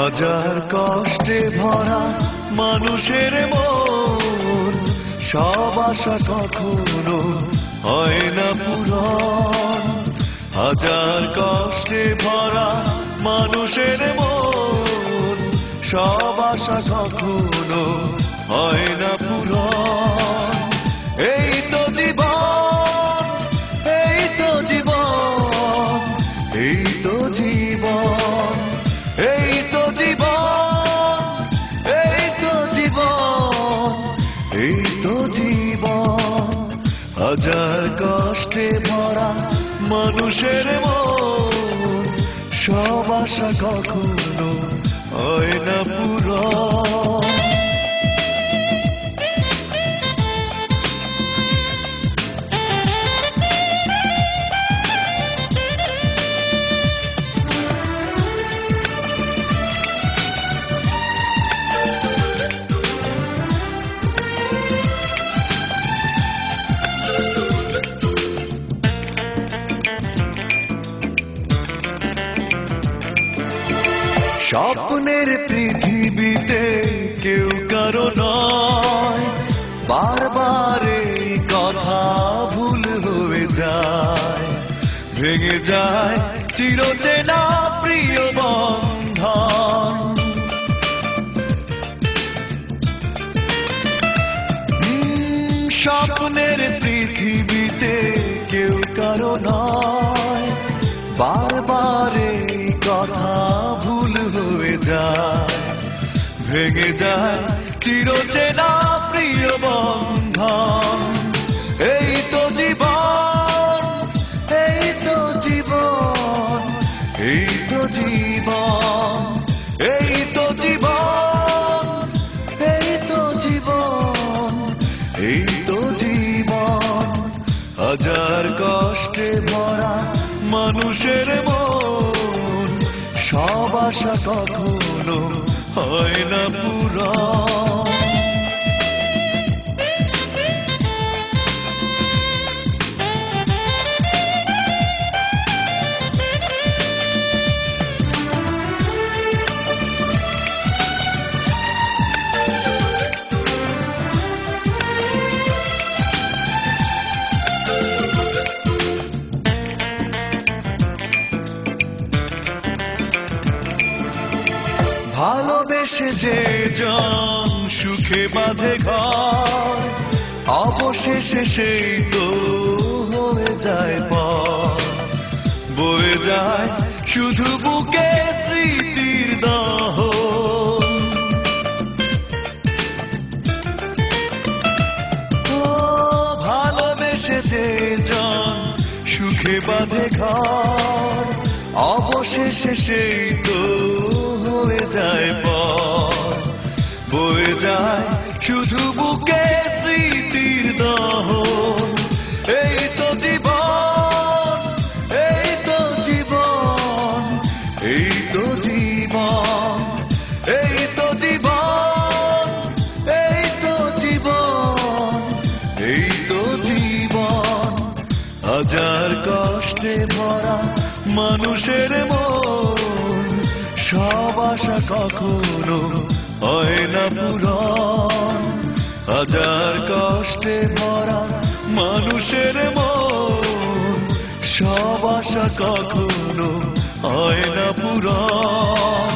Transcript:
হাজার কষ্টে ভরা মানুষের মন, সব আশা কখনো হয় না পূরণ। হাজার কষ্টে ভরা মানুষের মন, সব আশা কখনো হয় না পূরণ। এই তো জীবন, এই তো জীবন, এই তো জীবন, এই তো জীবন, এই তো জীবন, এই তো জীবন। হাজার কষ্টে ভরা মানুষের মন, সব আশা কখনো হয় না পূরণ। স্বপ্নের পৃথিবীতে কেউ কারো নয়, বারবার এই কথা ভুল হয়ে যায়, ভেঙে যায় চিরচেনা প্রিয় বন্ধন। স্বপ্নের পৃথিবীতে কেউ কারো নয়, বারবার এই কথা ভুল হয়ে যায়, ভেঙে যায় চিরচেনা প্রিয় বন্ধন। এই তো জীবন, এই তো জীবন, এই তো জীবন, এই তো জীবন, এই তো জীবন, এই তো জীবন। হাজার কষ্টে ভরা মানুষের মন, সব আশা কখনো হয় না পূরণ। ভালোবেসে যে জন সুখে বাঁধে ঘর, অবশেষে সেই তো হয়ে যায় পর। বয়ে যায় শুধু বুকে স্মৃতির দহন। ও ভালোবেসে যে জন সুখে বাঁধে ঘর, অবশেষে সেই তো হয়ে যায় পর। বয়ে যায় শুধু বুকে স্মৃতির দহন। এই তো জীবন, এই তো জীবন, এই তো জীবন, এই তো জীবন, এই তো জীবন, এই তো জীবন। হাজার কষ্টে ভরা মানুষের মন, সব আশা কখনো হয় না পূরণ। হাজার কষ্টে ভরা মানুষের মন, সব আশা কখনো হয় না পূরণ।